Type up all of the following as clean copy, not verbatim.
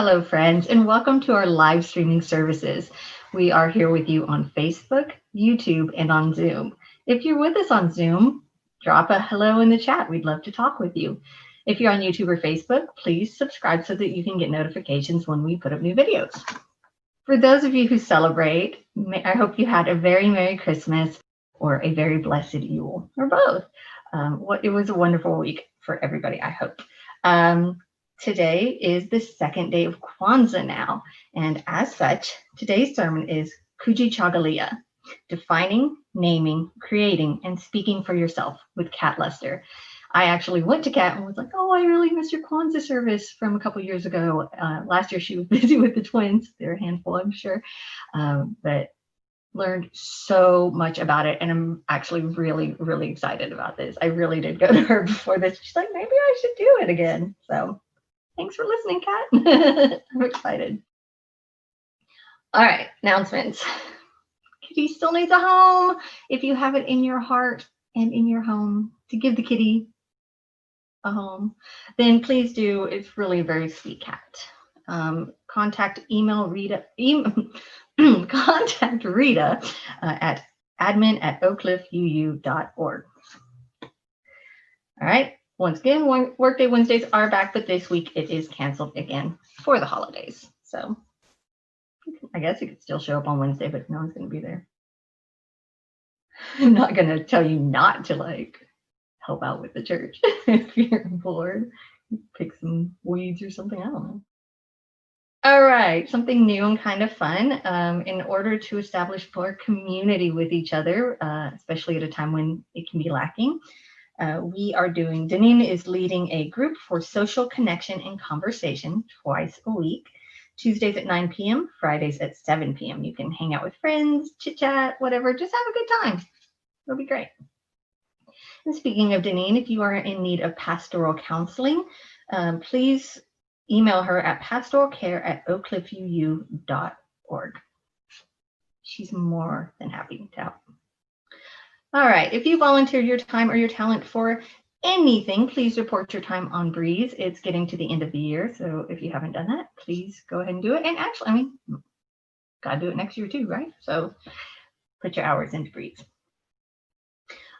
Hello, friends, and welcome to our live streaming services. We are here with you on Facebook, YouTube, and on Zoom. If you're with us on Zoom, drop a hello in the chat. We'd love to talk with you. If you're on YouTube or Facebook, please subscribe so that you can get notifications when we put up new videos. For those of you who celebrate, I hope you had a very Merry Christmas or a very blessed Yule, or both. It was a wonderful week for everybody, I hope. Today is the second day of Kwanzaa now, and as such, today's sermon is Kujichagulia, Defining, Naming, Creating, and Speaking for Yourself with Kat Lester. I actually went to Kat and was like, oh, I really missed your Kwanzaa service from a couple years ago. Last year she was busy with the twins. They're a handful, I'm sure, but learned so much about it, and I'm actually really, really excited about this. I really did go to her before this. She's like, maybe I should do it again. So thanks for listening, Kat. I'm excited. All right, announcements. Kitty still needs a home. If you have it in your heart and in your home to give the kitty a home, then please do. It's really a very sweet cat. Contact Rita at admin@oakcliffuu.org. All right. Once again, Workday Wednesdays are back, but this week it is canceled again for the holidays. So I guess you could still show up on Wednesday, but no one's going to be there. I'm not going to tell you not to help out with the church. If you're bored, pick some weeds or something. I don't know. All right, something new and kind of fun. In order to establish more community with each other, especially at a time when it can be lacking, Deneen is leading a group for social connection and conversation twice a week, Tuesdays at 9 p.m., Fridays at 7 p.m. You can hang out with friends, chit chat, whatever, just have a good time. It'll be great. And speaking of Deneen, if you are in need of pastoral counseling, please email her at pastoralcare@oakcliffuu.org. She's more than happy to help. All right, if you volunteered your time or your talent for anything, please report your time on Breeze. It's getting to the end of the year, so if you haven't done that, please go ahead and do it. And actually, gotta do it next year too, right? So put your hours into Breeze.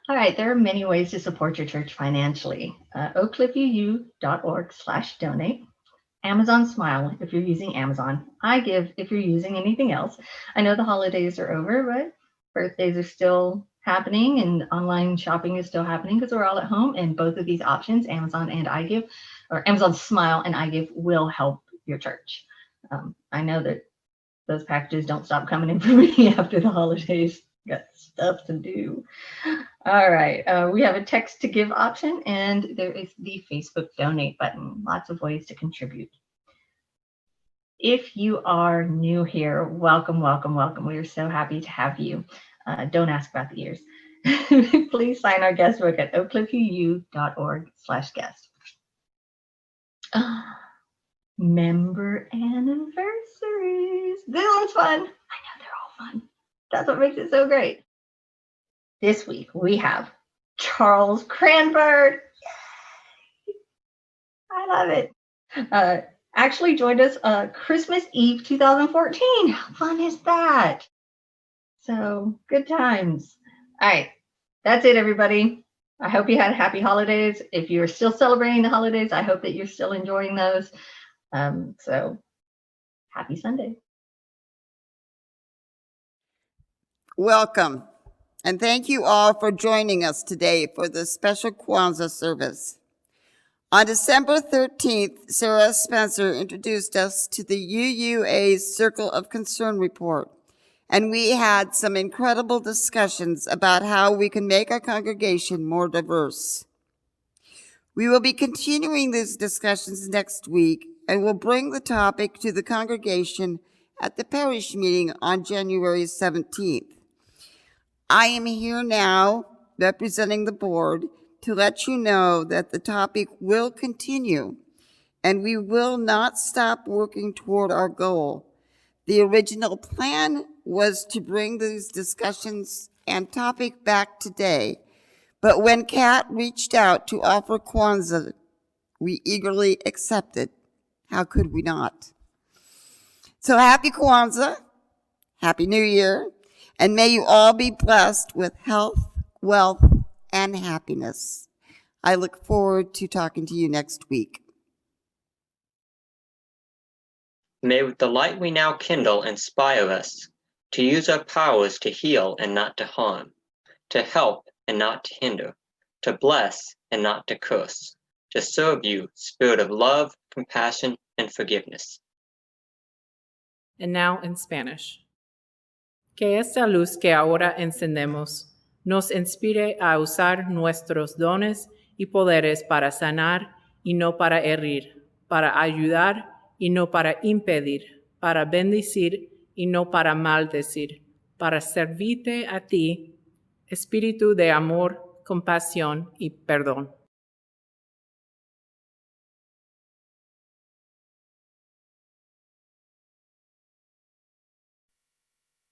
All right, there are many ways to support your church financially. oakcliffuu.org/donate. Amazon Smile if you're using Amazon. iGive if you're using anything else. I know the holidays are over, but birthdays are still happening and online shopping is still happening because we're all at home, and both of these options, Amazon and iGive, or Amazon Smile and iGive, will help your church. I know that those packages don't stop coming in for me after the holidays. Got stuff to do. All right, we have a text to give option, and there is the Facebook donate button. Lots of ways to contribute. If you are new here, welcome, welcome, welcome. We are so happy to have you. Don't ask about the years. Please sign our guest book at oakcliffuu.org/guest. Member anniversaries. This one's fun. I know they're all fun. That's what makes it so great. This week we have Charles Cranford. Yay! I love it. Actually joined us Christmas Eve 2014. How fun is that? So good times. All right, that's it, everybody. I hope you had happy holidays. If you're still celebrating the holidays, I hope that you're still enjoying those. So happy Sunday. Welcome, and thank you all for joining us today for this special Kwanzaa service. On December 13th, Sarah Spencer introduced us to the UUA's Circle of Concern report, and we had some incredible discussions about how we can make our congregation more diverse. We will be continuing these discussions next week, and will bring the topic to the congregation at the parish meeting on January 17th. I am here now, representing the board, to let you know that the topic will continue, and we will not stop working toward our goal. The original plan was to bring these discussions and topic back today, but when Kat reached out to offer Kwanzaa, we eagerly accepted. How could we not? So happy Kwanzaa, happy New Year, and may you all be blessed with health, wealth, and happiness. I look forward to talking to you next week. May the light we now kindle inspire us to use our powers to heal and not to harm, to help and not to hinder, to bless and not to curse, to serve you, spirit of love, compassion, and forgiveness. And now in Spanish. Que esta luz que ahora encendemos nos inspire a usar nuestros dones y poderes para sanar y no para herir, para ayudar y no para impedir, para bendecir y no para maldecir, para servirte a ti, espíritu de amor, compasión y perdón.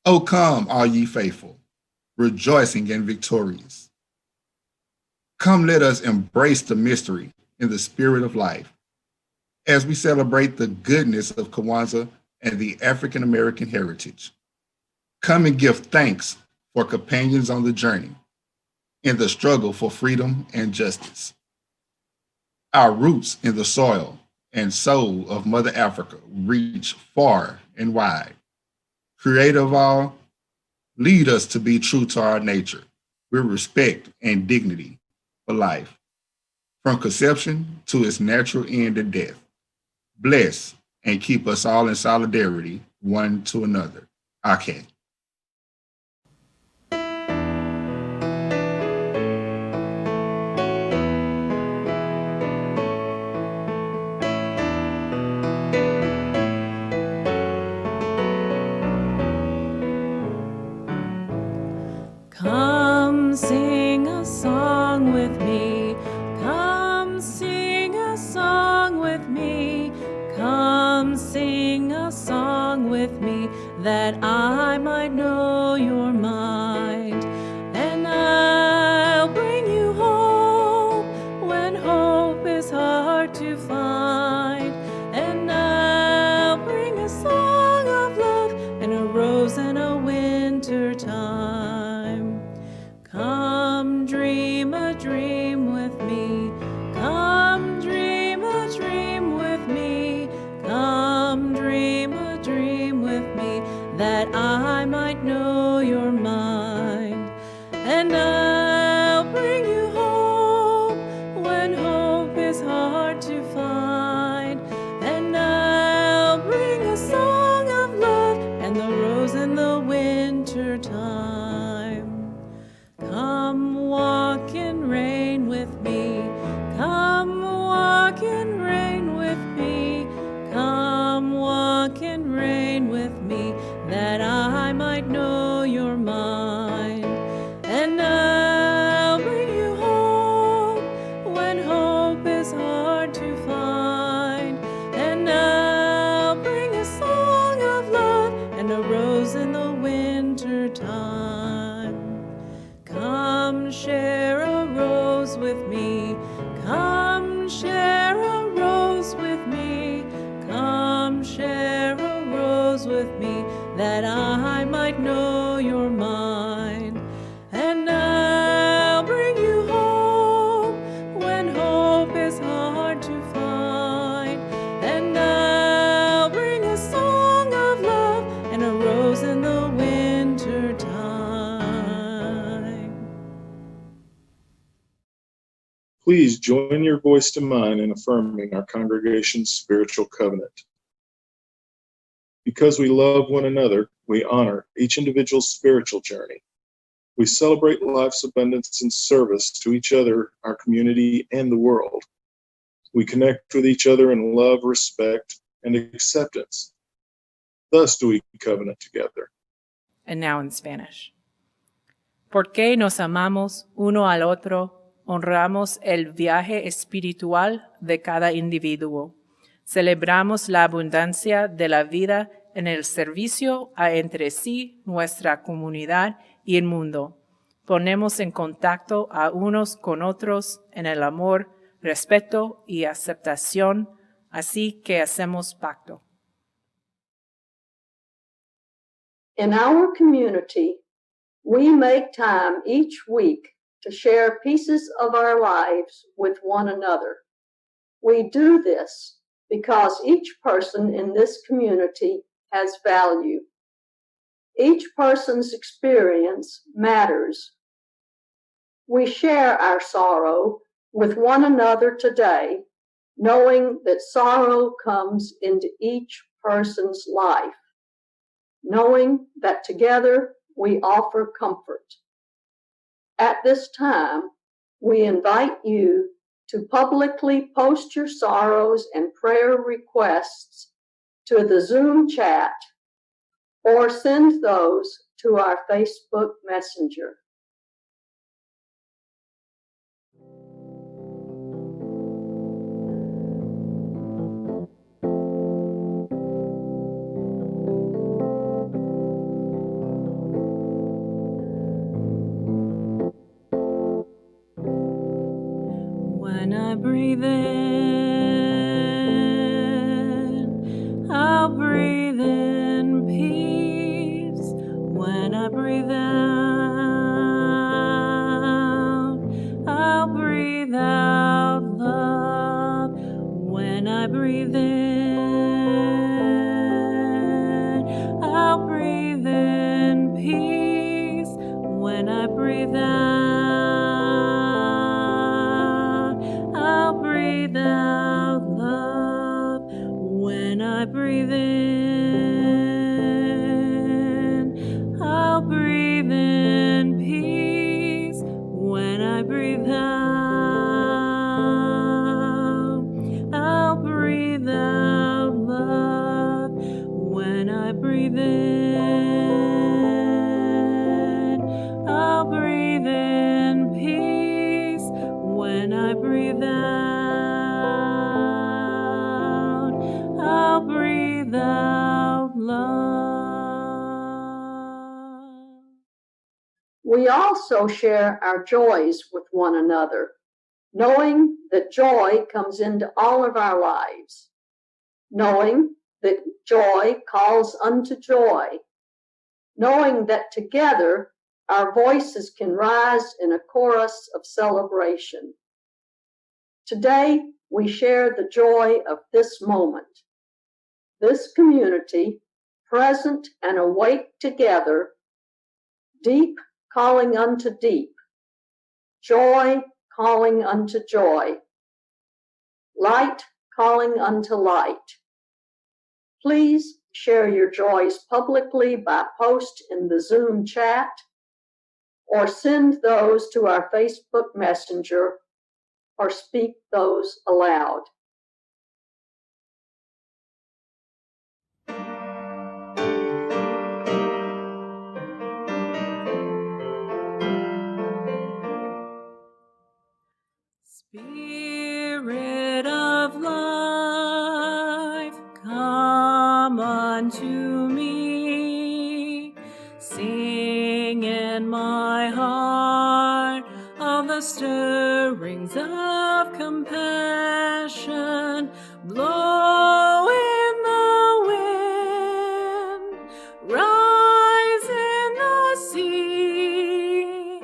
O come, all ye faithful, rejoicing and victorious. Come, let us embrace the mystery in the spirit of life as we celebrate the goodness of Kwanzaa and the African American heritage. Come and give thanks for companions on the journey in the struggle for freedom and justice. Our roots in the soil and soul of Mother Africa reach far and wide. Creator of all, lead us to be true to our nature with respect and dignity for life, from conception to its natural end and death. Bless and keep us all in solidarity one to another. Ake. Come sing a song with me. Come sing a song with me. Come sing a song with me, that I might know your mind. And I'll bring you home when hope is hard to find. And I'll bring a song of love and a rose in a winter time. Come dream a dream with me. Come dream a dream with me. Come dream a dream with me, that I might know your mind. And I'll bring you home when hope is hard to find. And I'll bring a song of love and the rose in the winter time. Come walk in rain with me. Come walk in rain with me. Come walk in rain with me, that I might know your mind. And I'll bring you home when hope is hard to find. And I'll bring a song of love and a rose in the winter time. Come share a rose with me. Come share a rose with me. Come share a rose with me, that I might know your mind. And I'll bring you home when hope is hard to find. And I'll bring a song of love and a rose in the winter time. Please join your voice to mine in affirming our congregation's spiritual covenant. Because we love one another, we honor each individual's spiritual journey. We celebrate life's abundance and service to each other, our community, and the world. We connect with each other in love, respect, and acceptance. Thus do we covenant together. And now in Spanish. Porque nos amamos uno al otro, honramos el viaje espiritual de cada individuo. Celebramos la abundancia de la vida en el servicio a entre sí, nuestra comunidad y el mundo. Ponemos en contacto a unos con otros en el amor, respeto y aceptación, así que hacemos pacto. In our community, we make time each week to share pieces of our lives with one another. We do this because each person in this community has value. Each person's experience matters. We share our sorrow with one another today, knowing that sorrow comes into each person's life, knowing that together we offer comfort. At this time, we invite you to publicly post your sorrows and prayer requests to the Zoom chat or send those to our Facebook Messenger. When I breathe in, I'll breathe in peace. When I breathe out, I'll breathe out love. When I breathe in, I'll breathe in peace. When I breathe out, I'll breathe out love. When I breathe in, I'll breathe in peace. When I breathe out, I'll breathe out love. When I breathe in, I'll breathe in peace. When I breathe out, I'll breathe out love. We also share our joys with one another, knowing that joy comes into all of our lives, knowing that joy calls unto joy, knowing that together our voices can rise in a chorus of celebration. Today, we share the joy of this moment, this community, present and awake together, deep calling unto deep, joy calling unto joy, light calling unto light. Please share your joys publicly by post in the Zoom chat or send those to our Facebook Messenger or speak those aloud. Spirit of life, come unto me. Sing in my heart of the stirrings of compassion. Blow in the wind, rise in the sea,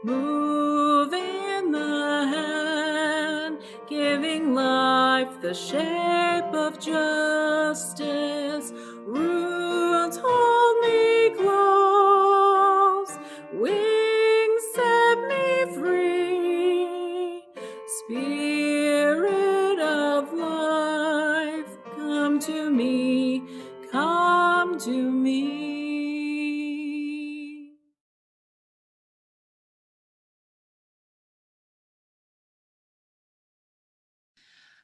move in the hand, giving life the shape of justice. Roots hold me close, wings set me free. Spirit of life, come to me, come to me.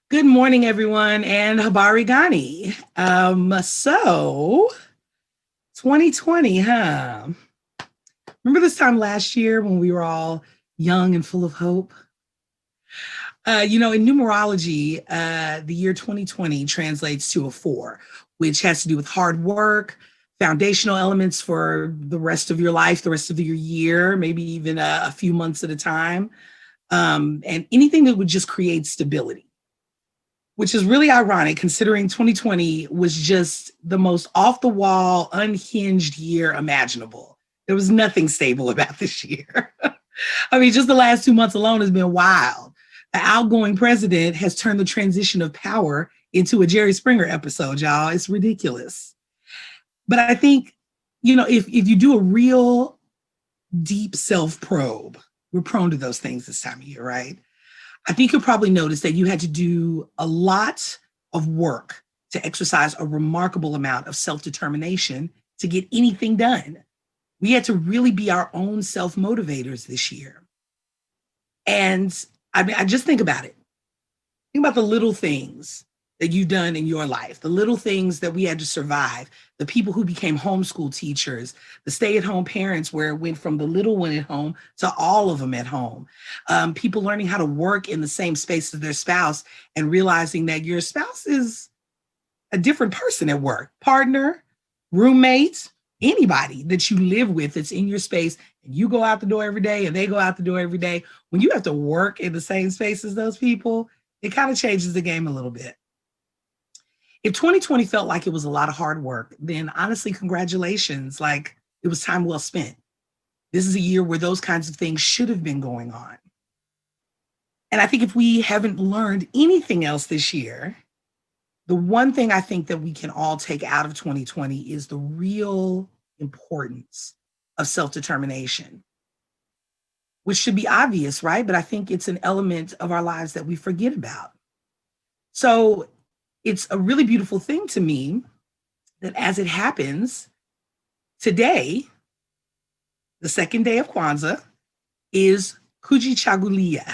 Good morning, everyone, and Habari Gani. So 2020, huh? Remember this time last year when we were all young and full of hope? In numerology, the year 2020 translates to a 4, which has to do with hard work, foundational elements for the rest of your life, the rest of your year, maybe even a few months at a time, and anything that would just create stability. which is really ironic considering 2020 was just the most off the wall, unhinged year imaginable. There was nothing stable about this year. I mean, just the last 2 months alone has been wild. The outgoing president has turned the transition of power into a Jerry Springer episode, y'all. It's ridiculous. But I think, if you do a real deep self-probe, we're prone to those things this time of year, right? I think you'll probably notice that you had to do a lot of work to exercise a remarkable amount of self-determination to get anything done. We had to really be our own self-motivators this year. And I mean, I just think about it. Think about the little things that you've done in your life, the little things that we had to survive, the people who became homeschool teachers, the stay-at-home parents where it went from the little one at home to all of them at home, people learning how to work in the same space as their spouse and realizing that your spouse is a different person at work, partner, roommate, anybody that you live with that's in your space, and you go out the door every day and they go out the door every day. When you have to work in the same space as those people, it kind of changes the game a little bit. If 2020 felt like it was a lot of hard work, then honestly, congratulations, like it was time well spent. This is a year where those kinds of things should have been going on. And I think if we haven't learned anything else this year, the one thing I think that we can all take out of 2020 is the real importance of self-determination, which should be obvious, right? But I think it's an element of our lives that we forget about. So it's a really beautiful thing to me that as it happens, today, the second day of Kwanzaa, is Kujichagulia.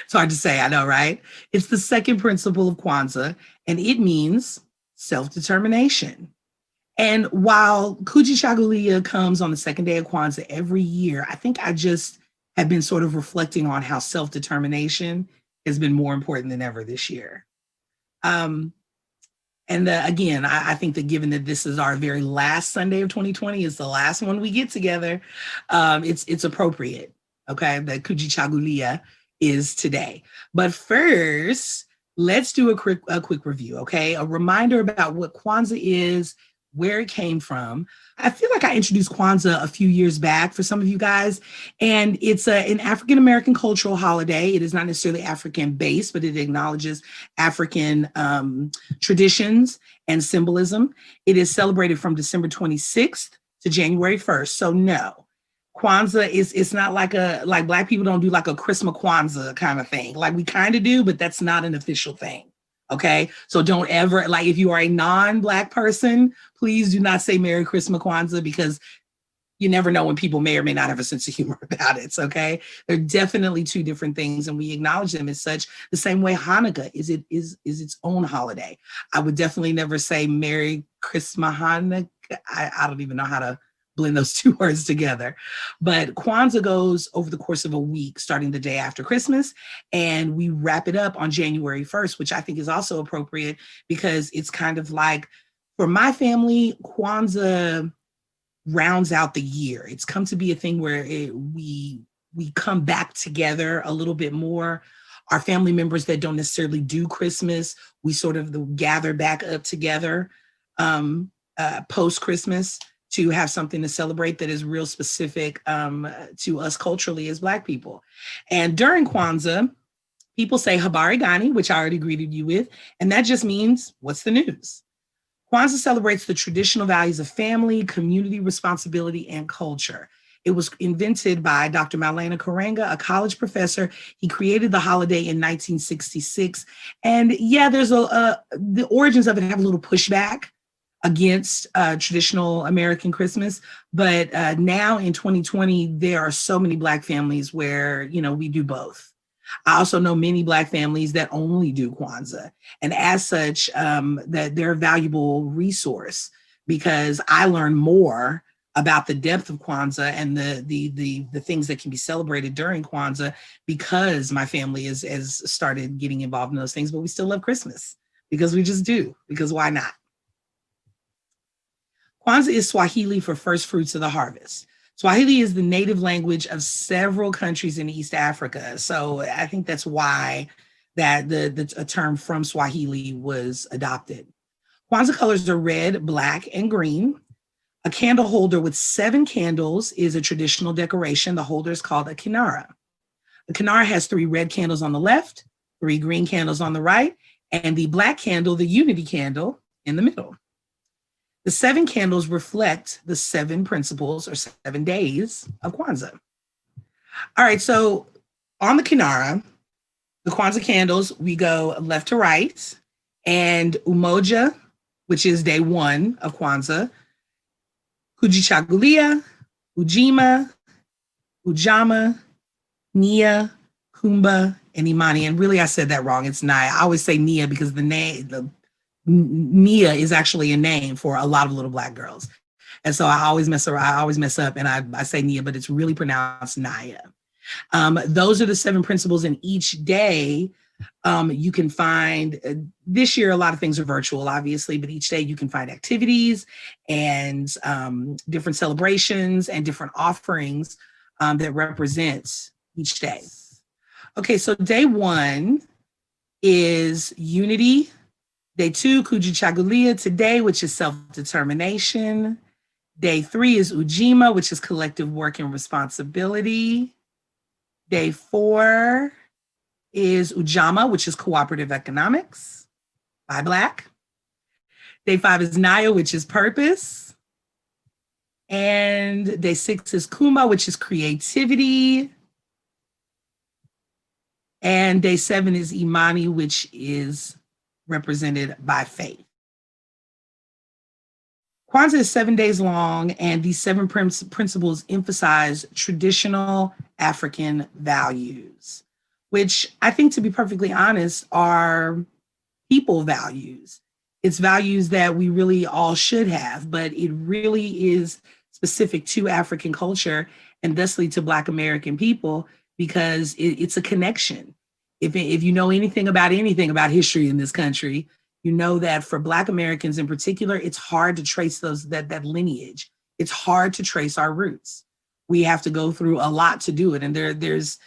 It's hard to say, I know, right? It's the second principle of Kwanzaa, and it means self-determination. And while Kujichagulia comes on the second day of Kwanzaa every year, I think I just have been sort of reflecting on how self-determination has been more important than ever this year. Again, I think that given that this is our very last Sunday of 2020, it's the last one we get together, it's appropriate, okay, that Kujichagulia is today. But first, let's do a quick review, okay? A reminder about what Kwanzaa is, where it came from. I feel like I introduced Kwanzaa a few years back for some of you guys, and it's an African-American cultural holiday. It is not necessarily African-based, but it acknowledges African traditions and symbolism. It is celebrated from December 26th to January 1st. So no, Kwanzaa it's not like Black people don't do like a Christmas Kwanzaa kind of thing. Like we kind of do, but that's not an official thing. Okay, so don't ever, like if you are a non-Black person, please do not say Merry Christmas Kwanzaa, because you never know when people may or may not have a sense of humor about it. Okay, they're definitely two different things, and we acknowledge them as such. The same way Hanukkah is its own holiday. I would definitely never say Merry Christmas Hanukkah. I don't even know how to blend those two words together. But Kwanzaa goes over the course of a week, starting the day after Christmas, and we wrap it up on January 1st, which I think is also appropriate because it's kind of like, for my family, Kwanzaa rounds out the year. It's come to be a thing where we come back together a little bit more. Our family members that don't necessarily do Christmas, we sort of gather back up together post-Christmas to have something to celebrate that is real specific to us culturally as Black people. And during Kwanzaa, people say Habari Gani, which I already greeted you with, and that just means, what's the news? Kwanzaa celebrates the traditional values of family, community responsibility, and culture. It was invented by Dr. Maulana Karenga, a college professor. He created the holiday in 1966. And yeah, there's the origins of it have a little pushback against traditional American Christmas. But now in 2020, there are so many Black families where, we do both. I also know many Black families that only do Kwanzaa. And as such, that they're a valuable resource because I learn more about the depth of Kwanzaa and the things that can be celebrated during Kwanzaa because my family has started getting involved in those things, but we still love Christmas because we just do, because why not? Kwanzaa is Swahili for first fruits of the harvest. Swahili is the native language of several countries in East Africa. So I think that's why that a term from Swahili was adopted. Kwanzaa colors are red, black, and green. A candle holder with 7 candles is a traditional decoration. The holder is called a kinara. The kinara has 3 red candles on the left, 3 green candles on the right, and the black candle, the unity candle, in the middle. The 7 candles reflect the 7 principles or 7 days of Kwanzaa. All right, so on the kinara, the Kwanzaa candles, we go left to right, and Umoja, which is day 1 of Kwanzaa, Kujichagulia, Ujima, Ujama, Nia, Kumba, and Imani. And really, I said that wrong. It's Nia. I always say Nia because the Nia is actually a name for a lot of little Black girls. And so I always mess up and I say Nia, but it's really pronounced Naya. Those are the 7 principles, and each day you can find, this year a lot of things are virtual, obviously, but each day you can find activities and different celebrations and different offerings that represent each day. Okay, so day 1 is unity. Day 2, Kujichagulia today, which is self-determination. Day 3 is Ujima, which is collective work and responsibility. Day 4 is Ujama, which is cooperative economics by Black. Day 5 is Naya, which is purpose. And day 6 is Kuma, which is creativity. And day 7 is Imani, which is represented by faith. Kwanzaa is 7 days long, and these 7 principles emphasize traditional African values, which I think, to be perfectly honest, are people values. It's values that we really all should have, but it really is specific to African culture and thusly to Black American people, because it's a connection. If you know anything about history in this country, you know that for Black Americans in particular, it's hard to trace that lineage. It's hard to trace our roots. We have to go through a lot to do it. And there's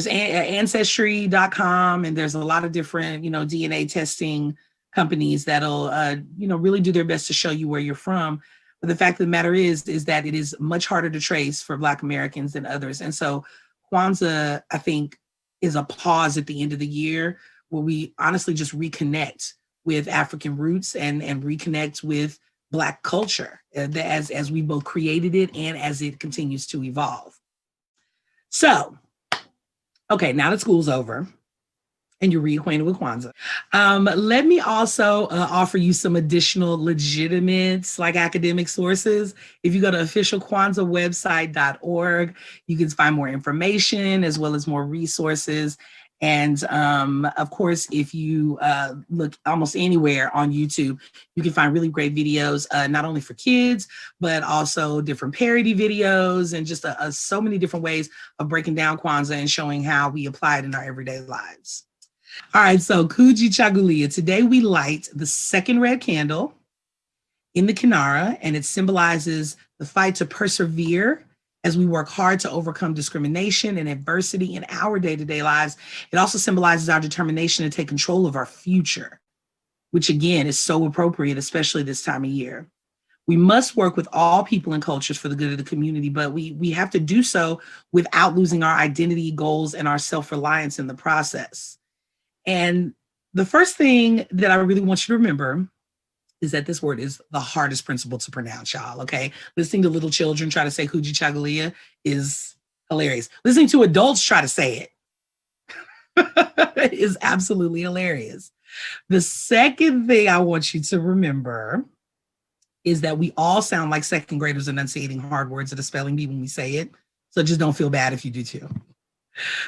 ancestry.com, and there's a lot of different, DNA testing companies that'll, really do their best to show you where you're from. But the fact of the matter is that it is much harder to trace for Black Americans than others. And so Kwanzaa, I think, is a pause at the end of the year where we honestly just reconnect with African roots and reconnect with Black culture as we both created it and as it continues to evolve. So, okay, now that school's over and you're reacquainted with Kwanzaa, let me also offer you some additional legitimate, academic sources. If you go to officialkwanzaawebsite.org, you can find more information as well as more resources. And of course, if you look almost anywhere on YouTube, you can find really great videos, not only for kids, but also different parody videos and just so many different ways of breaking down Kwanzaa and showing how we apply it in our everyday lives. All right, so Kujichagulia. Today we light the 2nd red candle in the kinara, and it symbolizes the fight to persevere as we work hard to overcome discrimination and adversity in our day-to-day lives. It also symbolizes our determination to take control of our future, which again is so appropriate, especially this time of year. We must work with all people and cultures for the good of the community, but we have to do so without losing our identity, goals, and our self-reliance in the process. And the first thing that I really want you to remember is that this word is the hardest principle to pronounce, y'all, okay? Listening to little children try to say Kujichagulia is hilarious. Listening to adults try to say it is absolutely hilarious. The second thing I want you to remember is that we all sound like 2nd graders enunciating hard words at a spelling bee when we say it, so just don't feel bad if you do too.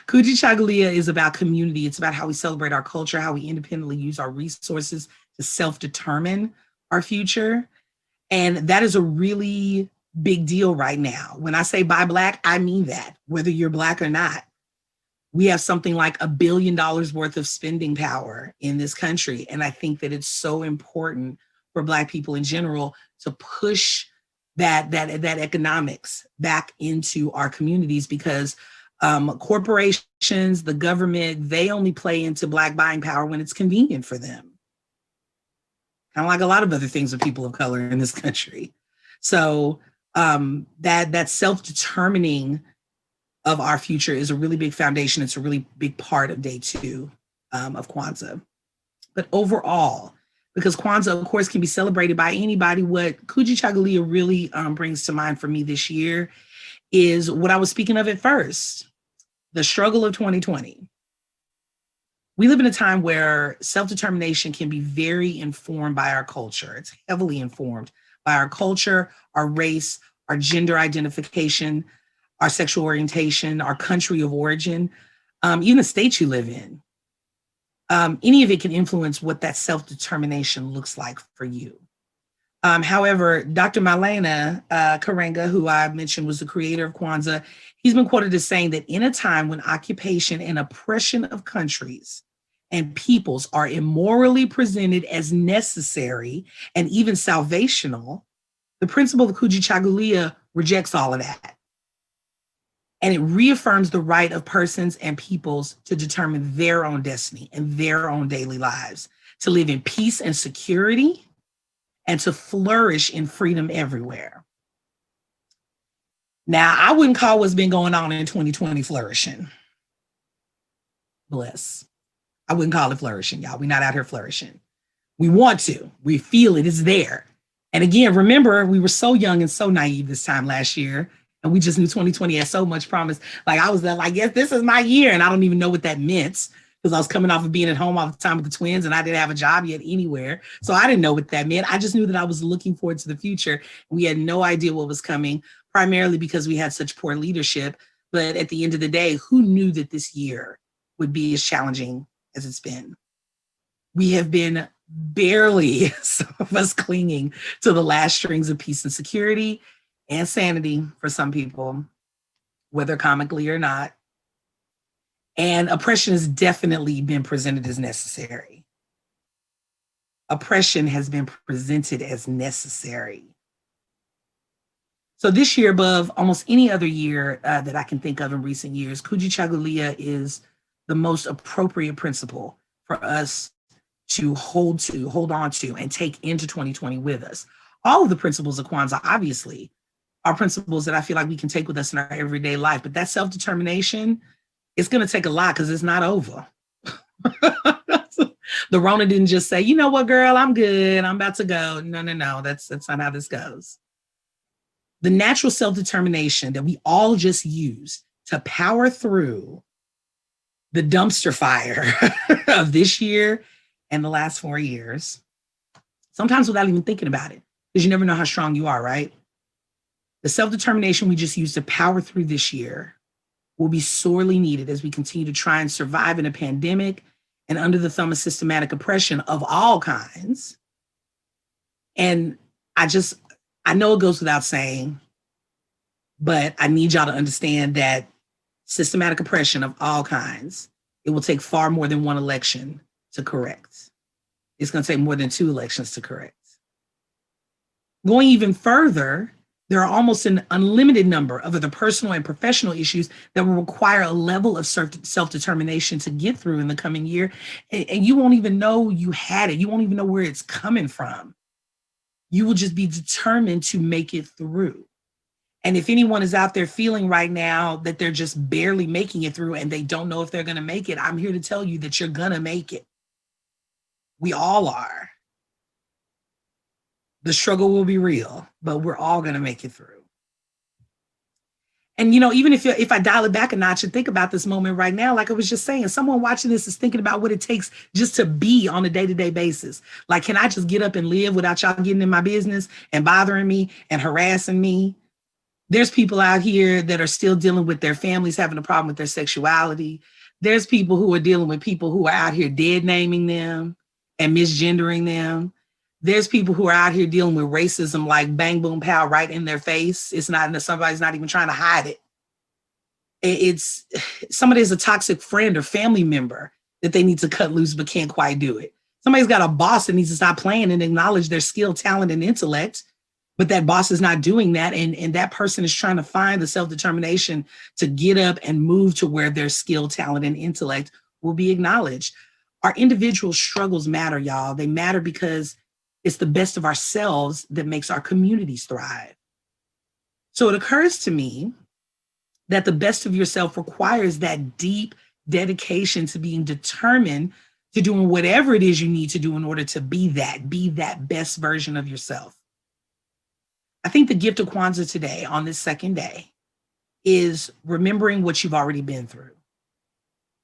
Kujichagulia is about community. It's about how we celebrate our culture, how we independently use our resources to self-determine our future. And that is a really big deal right now. When I say buy Black, I mean that, whether you're Black or not. We have something like $1 billion worth of spending power in this country. And I think that it's so important for Black people in general to push that economics back into our communities, because Corporations, the government, they only play into Black buying power when it's convenient for them. Kind of like a lot of other things with people of color in this country. So that self-determining of our future is a really big foundation. It's a really big part of day 2 of Kwanzaa. But overall, because Kwanzaa, of course, can be celebrated by anybody, what Kujichagulia really brings to mind for me this year is what I was speaking of at first, the struggle of 2020. We live in a time where self-determination can be very informed by our culture. It's heavily informed by our culture, our race, our gender identification, our sexual orientation, our country of origin, even the state you live in. Any of it can influence what that self-determination looks like for you. However, Dr. Malena Karenga, who I mentioned was the creator of Kwanzaa, he's been quoted as saying that in a time when occupation and oppression of countries and peoples are immorally presented as necessary and even salvational, the principle of Kujichagulia rejects all of that. And it reaffirms the right of persons and peoples to determine their own destiny and their own daily lives, to live in peace and security, and to flourish in freedom everywhere. Now, I wouldn't call what's been going on in 2020 flourishing. Bless. I wouldn't call it flourishing, y'all. We're not out here flourishing. We want to. We feel it. It's there. And again, remember, we were so young and so naive this time last year, and we just knew 2020 had so much promise. Like I was like, yes, this is my year. And I don't even know what that meant because I was coming off of being at home all the time with the twins and I didn't have a job yet anywhere. So I didn't know what that meant. I just knew that I was looking forward to the future. We had no idea what was coming, primarily because we had such poor leadership. But at the end of the day, who knew that this year would be as challenging as it's been? We have been barely, some of us, clinging to the last strings of peace and security and sanity for some people, whether comically or not. And oppression has definitely been presented as necessary. Oppression has been presented as necessary. So this year, above almost any other year that I can think of in recent years, Kujichagulia is the most appropriate principle for us to hold on to, and take into 2020 with us. All of the principles of Kwanzaa, obviously, are principles that I feel like we can take with us in our everyday life. But that self-determination, it's going to take a lot because it's not over. The Rona didn't just say, you know what, girl, I'm good. I'm about to go. No. That's not how this goes. The natural self-determination that we all just use to power through the dumpster fire of this year and the last 4 years, sometimes without even thinking about it, because you never know how strong you are, right? The self-determination we just used to power through this year will be sorely needed as we continue to try and survive in a pandemic and under the thumb of systematic oppression of all kinds. And I know it goes without saying, but I need y'all to understand that systematic oppression of all kinds, it will take far more than one election to correct. It's going to take more than 2 elections to correct. Going even further, there are almost an unlimited number of other personal and professional issues that will require a level of self-determination to get through in the coming year. And you won't even know you had it. You won't even know where it's coming from. You will just be determined to make it through. And if anyone is out there feeling right now that they're just barely making it through and they don't know if they're going to make it, I'm here to tell you that you're going to make it. We all are. The struggle will be real, but we're all going to make it through. And, even if I dial it back a notch and think about this moment right now, like I was just saying, someone watching this is thinking about what it takes just to be on a day-to-day basis. Like, can I just get up and live without y'all getting in my business and bothering me and harassing me? There's people out here that are still dealing with their families having a problem with their sexuality. There's people who are dealing with people who are out here dead naming them and misgendering them. There's people who are out here dealing with racism like bang, boom, pow, right in their face. It's not, somebody's not even trying to hide it. It's somebody has a toxic friend or family member that they need to cut loose but can't quite do it. Somebody's got a boss that needs to stop playing and acknowledge their skill, talent, and intellect, but that boss is not doing that, and that person is trying to find the self-determination to get up and move to where their skill, talent, and intellect will be acknowledged. Our individual struggles matter, y'all. They matter because it's the best of ourselves that makes our communities thrive. So it occurs to me that the best of yourself requires that deep dedication to being determined to doing whatever it is you need to do in order to be that best version of yourself. I think the gift of Kwanzaa today, on this second day, is remembering what you've already been through.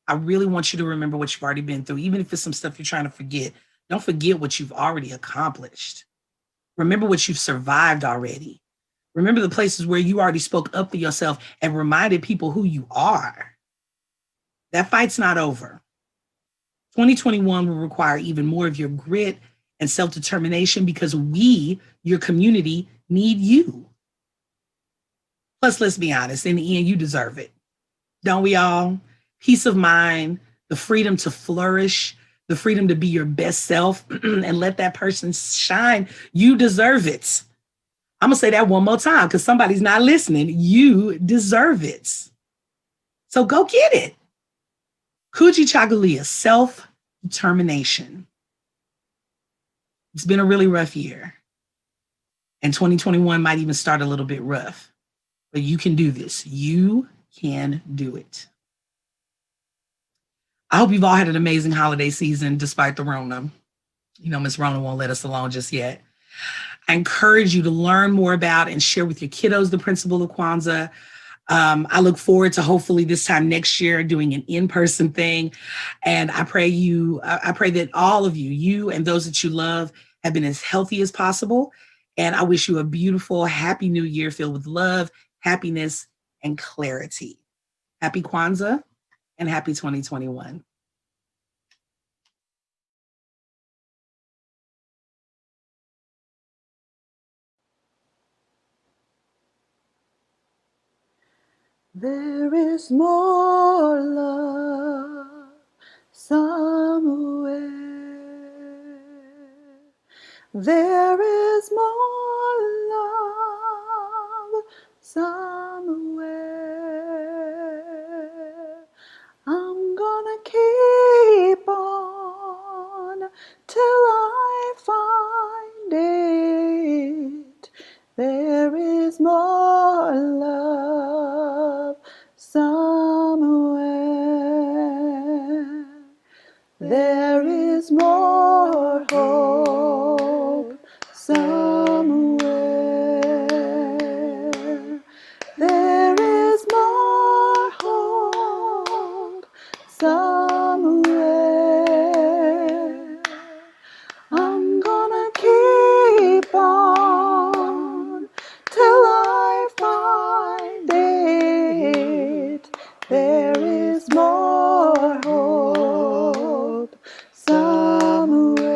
I really want you to remember what you've already been through, even if it's some stuff you're trying to forget. Don't forget what you've already accomplished. Remember what you've survived already. Remember the places where you already spoke up for yourself and reminded people who you are. That fight's not over. 2021 will require even more of your grit and self-determination because we, your community, need you. Plus, let's be honest, in the end, you deserve it. Don't we all? Peace of mind, the freedom to flourish, the freedom to be your best self and let that person shine. You deserve it. I'm gonna say that one more time because somebody's not listening. You deserve it. So go get it. Kujichagulia, self-determination. It's been a really rough year. And 2021 might even start a little bit rough. But you can do this. You can do it. I hope you've all had an amazing holiday season despite the Rona. You know, Miss Rona won't let us alone just yet. I encourage you to learn more about and share with your kiddos the principle of Kwanzaa. I look forward to hopefully this time next year doing an in-person thing. And I pray that all of you, you and those that you love, have been as healthy as possible. And I wish you a beautiful, happy new year filled with love, happiness, and clarity. Happy Kwanzaa and happy 2021. There is more love somewhere. There is more love somewhere. I'm gonna keep on till I find it. There is more love somewhere. There is more hope somewhere. There is more hope somewhere. I'm gonna keep on till I find it. There is more hope somewhere.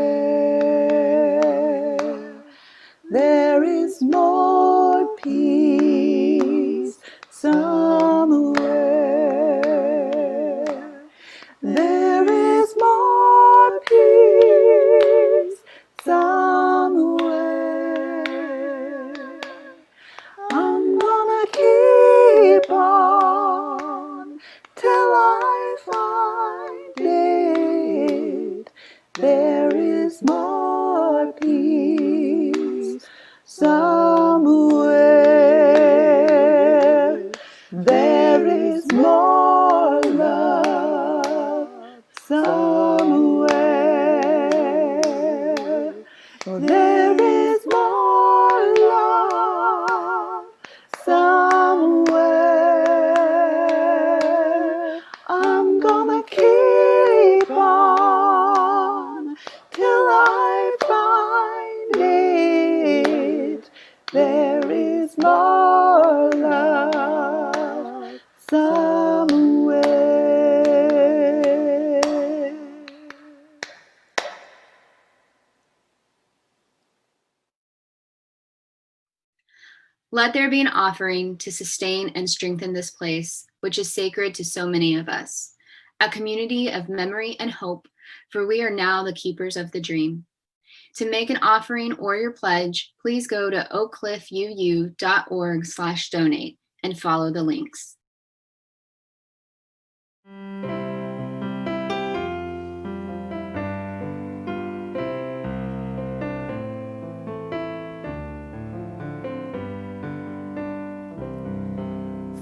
There is more peace somewhere. There is more peace somewhere. I'm gonna keep on till I find it. There is more peace somewhere. There is more love somewhere. There is more love somewhere. I'm gonna keep on till I find it. There is more love somewhere. Let there be an offering to sustain and strengthen this place, which is sacred to so many of us, a community of memory and hope, for we are now the keepers of the dream. To make an offering or your pledge, please go to oakcliffuu.org/donate and follow the links.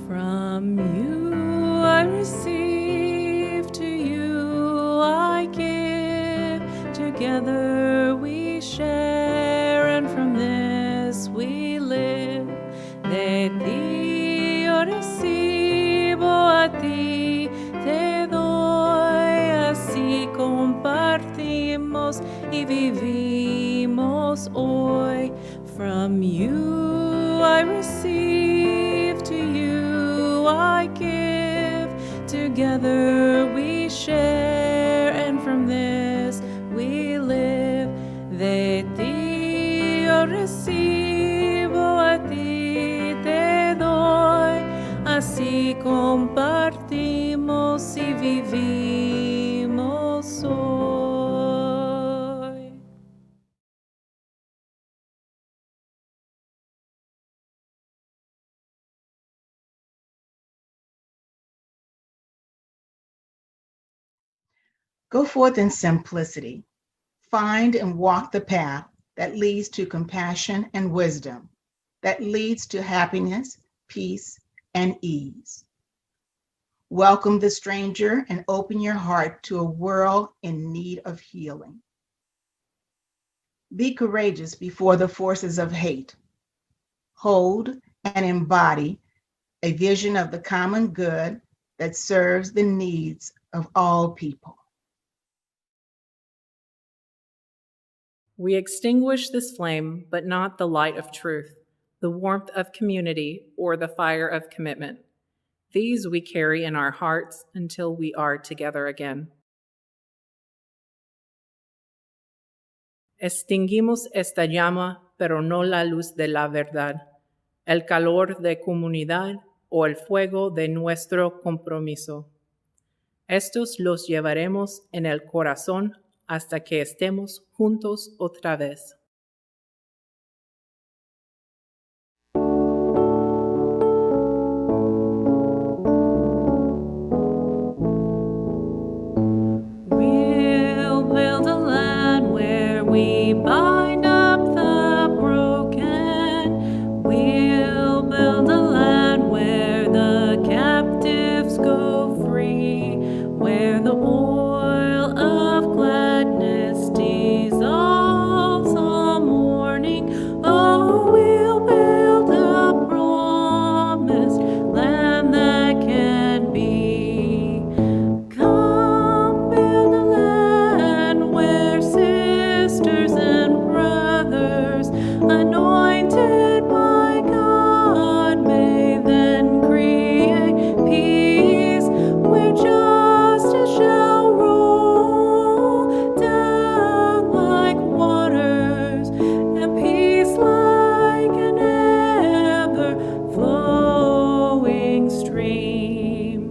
From you I receive, to you I give. Together we share, and from this we live. De ti yo recibo, a ti te doy. Así compartimos y vivimos hoy. From you I receive, to you I give. Together we share, and from this we live. De ti yo recibo, a ti te doy. Así compartimos y vivimos hoy. Go forth in simplicity. Find and walk the path that leads to compassion and wisdom, that leads to happiness, peace, and ease. Welcome the stranger and open your heart to a world in need of healing. Be courageous before the forces of hate. Hold and embody a vision of the common good that serves the needs of all people. We extinguish this flame, but not the light of truth, the warmth of community, or the fire of commitment. These we carry in our hearts until we are together again. Extinguimos esta llama, pero no la luz de la verdad, el calor de comunidad o el fuego de nuestro compromiso. Estos los llevaremos en el corazón hasta que estemos juntos otra vez. We'll build a land where we bind up the broken. We'll build a land where the captives go free, where the oil of gladness dissolves all mourning. Oh, we'll build a promised land that can be. Come build a land where sisters and brothers, anointed by God, may then create peace, where justice shall roll down like waters, and peace like an ever-flowing stream.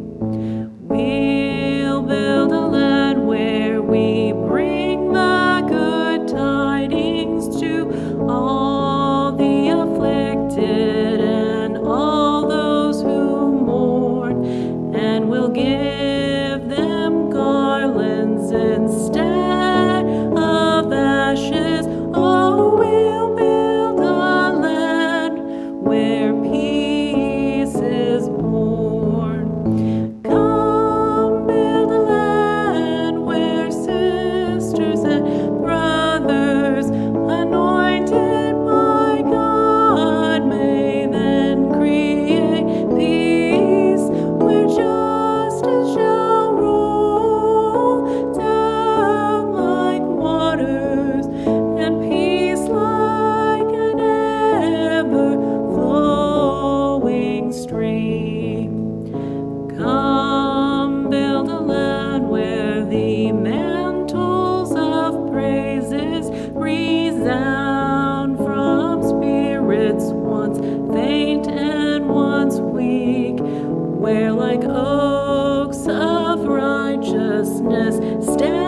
We'll build a land where we bring the good tidings to all the afflicted and all those who mourn, and we'll give them garlands instead of ashes. Oh, we'll build a land where peace is born. Come build a land where sisters and brothers, anointed by God, may then create peace, where justice shall roll down like waters, and peace like an ever-flowing stream. Come build a land where the mantles of praises resound from spirits once faint and once weak, where like oaks of righteousness stand